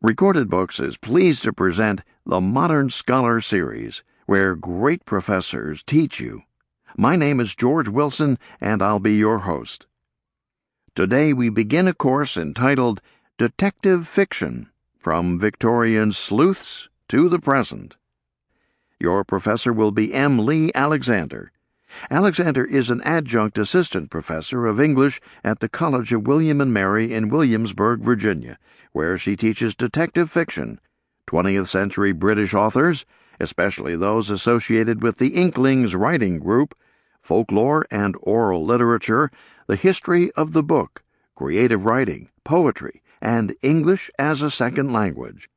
Recorded Books is pleased to present the Modern Scholar series, where great professors teach you. My name is George Wilson, and I'll be your host. Today we begin a course entitled Detective Fiction, from Victorian Sleuths to the Present. Your professor will be M. Lee Alexander. Alexander is an adjunct assistant professor of English at the College of William and Mary in Williamsburg, Virginia, where she teaches detective fiction, 20th century British authors, especially those associated with the Inklings writing group, folklore and oral literature, the history of the book, creative writing, poetry, and English as a second language.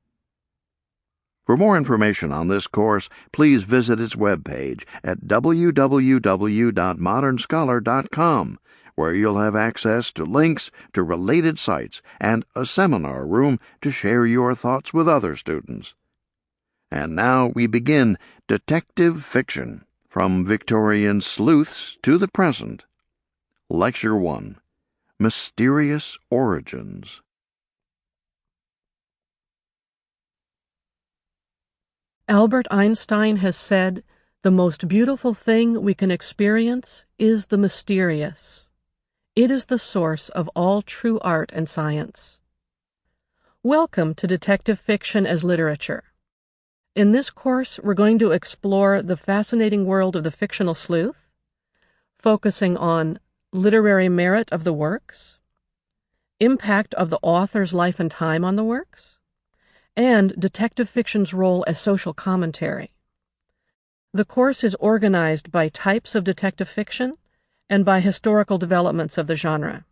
For more information on this course, please visit its webpage at www.modernscholar.com, where you'll have access to links to related sites and a seminar room to share your thoughts with other students. And now we begin Detective Fiction, from Victorian Sleuths to the Present. Lecture 1. Mysterious Origins. Albert Einstein has said, "The most beautiful thing we can experience is the mysterious. It is the source of all true art and science." Welcome to Detective Fiction as Literature. In this course, we're going to explore the fascinating world of the fictional sleuth, focusing on literary merit of the works, impact of the author's life and time on the works, and detective fiction's role as social commentary. The course is organized by types of detective fiction and by historical developments of the genre.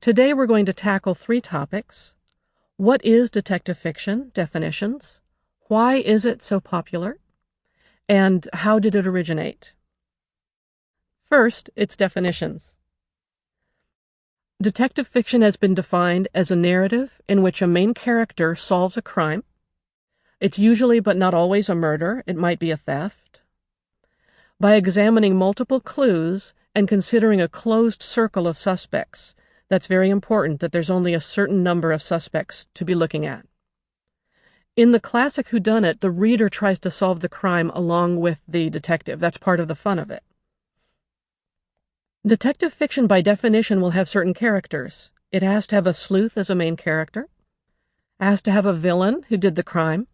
Today we're going to tackle 3 topics. What is detective fiction? Definitions. Why is it so popular? And how did it originate? First, its definitions. Detective fiction has been defined as a narrative in which a main character solves a crime. It's usually, but not always, a murder. It might be a theft. By examining multiple clues and considering a closed circle of suspects, that's very important that there's only a certain number of suspects to be looking at. In the classic whodunit, the reader tries to solve the crime along with the detective. That's part of the fun of it. Detective fiction, by definition, will have certain characters. It has to have a sleuth as a main character. It has to have a villain who did the crime.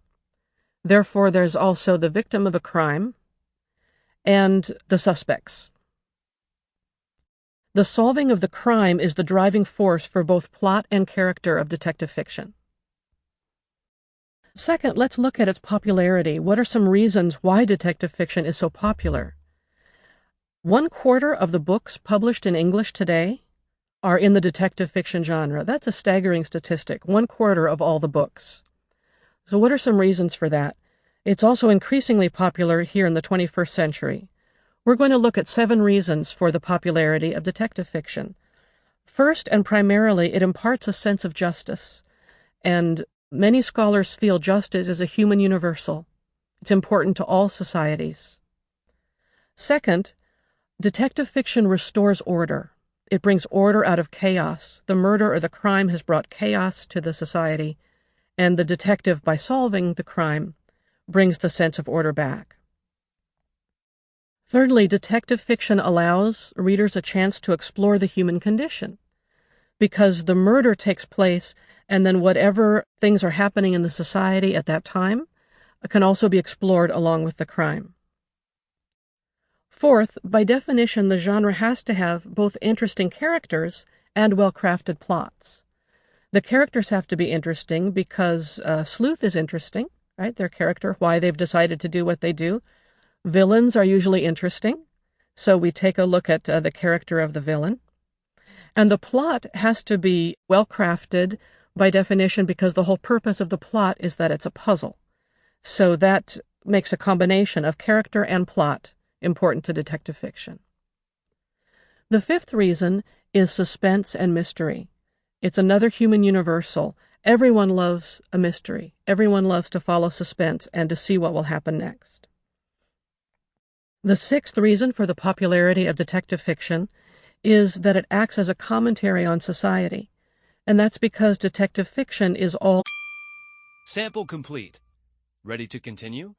Therefore, there's also the victim of a crime and the suspects. The solving of the crime is the driving force for both plot and character of detective fiction. Second, let's look at its popularity. What are some reasons why detective fiction is so popular? 1/4 of the books published in English today are in the detective fiction genre. That's a staggering statistic, 1/4 of all the books. So what are some reasons for that? It's also increasingly popular here in the 21st century. We're going to look at 7 reasons for the popularity of detective fiction. First, and primarily, it imparts a sense of justice, and many scholars feel justice is a human universal. It's important to all societies. Second, detective fiction restores order. It brings order out of chaos. The murder or the crime has brought chaos to the society, and the detective, by solving the crime, brings the sense of order back. Thirdly, detective fiction allows readers a chance to explore the human condition, because the murder takes place, and then whatever things are happening in the society at that time can also be explored along with the crime. Fourth, by definition, the genre has to have both interesting characters and well-crafted plots. The characters have to be interesting because sleuth is interesting, right? Their character, why they've decided to do what they do. Villains are usually interesting, so we take a look at the character of the villain. And the plot has to be well-crafted by definition because the whole purpose of the plot is that it's a puzzle. So that makes a combination of character and plot important to detective fiction. The 5th reason is suspense and mystery. It's another human universal. Everyone loves a mystery. Everyone loves to follow suspense and to see what will happen next. The 6th reason for the popularity of detective fiction is that it acts as a commentary on society, and that's because detective fiction is all Sample complete. Ready to continue?